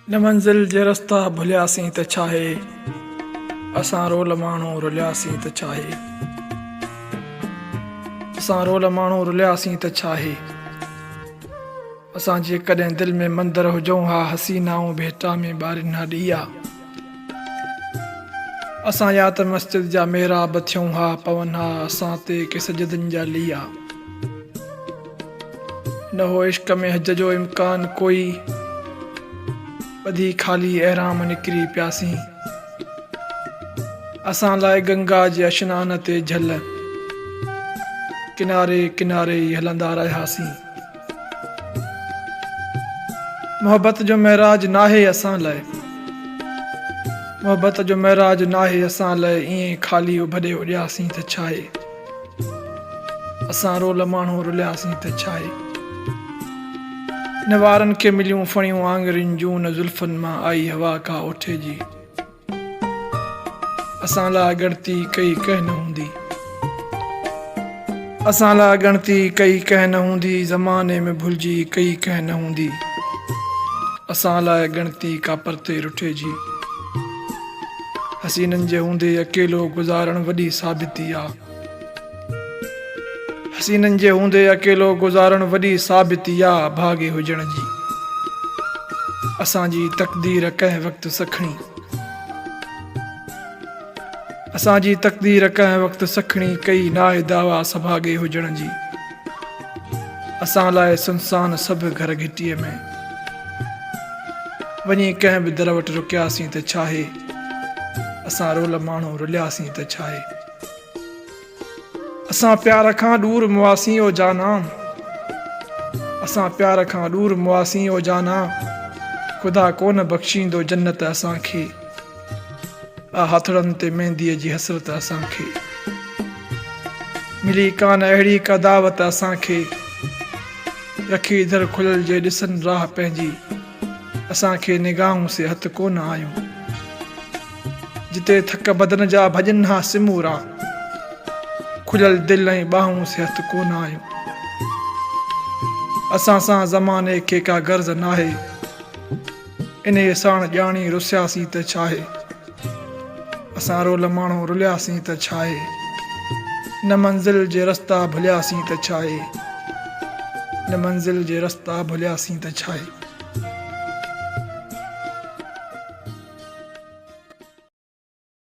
न मंज़िल जे रस्ता भुलियासीं त छा आहे, असां रोल माण्हू रुलियासीं त छा आहे। असां रोल माण्हू रुलियासीं त छा आहे। असां जेकॾहिं दिलि में मंदर हुजूं हा, हसीनाऊं भेटा में ॿारिन हा ॾीआ। असां या त मस्जिद जा मेहराब थियूं हा, पवन हा असां ते के सजदनि जा लीआ। न हो इश्क में हज जो इम्कान कोई, ॿधी ख़ाली अहराम निकिरी पियासीं। असां लाइ गंगा जे अशनान ते झल, किनारे किनारे ई हलंदा रहियासीं। मोहब्बत जो महराज नाहे असां लाइ, मोहब्बत जो महराज नाहे असां लाइ, ईअं ख़ाली उभॾे उॾियासीं त छा आहे। असां रोल माण्हू रुलियासीं त छा आहे। न वारनि खे मिलियूं फणियूं आङुरियुनि जूं, न ज़ुल्फनि मां आई हवा का ओठे जी। असां लाइ ॻणती कई कंहिं न हूंदी, असां लाइ ॻणती कई कंहिं न हूंदी, ज़माने में भुलिजी कई कंहिं न हूंदी। असां लाइ ॻणती का परते रुठे जी। हसीननि जे हूंदे अकेलो गुज़ारण वॾी साबिती आ, हसीननि जे हूंदे अकेलो गुज़ारण वॾी साबिती आ भागे हुजण जी। असांजी तक़दीर कंहिं वक़्तु सखणी, असांजी तक़दीर कंहिं वक़्तु सखणी कई नाहे दावा सभागे हुजण जी। असां लाइ सुनसान सभु घर घिटीअ में, वञी कंहिं बि दर वटि रुकियासीं त छा आहे। असां रोल माण्हू रुलियासीं त छा आहे। असां प्यार खां दूर मुआसीं ओ जाना, असां प्यार खां दूर मुआसीं ओ जाना, ख़ुदा कोन बख़्शींदो जन्नत असांखे, हथड़नि ते मेहंदीअ जी हसरत असांखे। मिली कान अहिड़ी का दावत असांखे, रखी दर खुलियल जे ॾिसनि राह पंहिंजी। असांखे निगाहूं से हथ कोन आयूं, जिते थक बदन जा भॼन हा सिमूरा, खुलियल दिलि ऐं ॿाहूं से हथ कोन आयूं। असां सां ज़माने खे का गर्ज़ नाहे, इन साण ॼाणी रुसियासीं त छा आहे। असां रोल माण्हू रुलियासीं त छा आहे। न मंज़िल जे रस्ता भुलियासीं त छा आहे, न मंज़िल जे रस्ता भुलियासीं त छा आहे।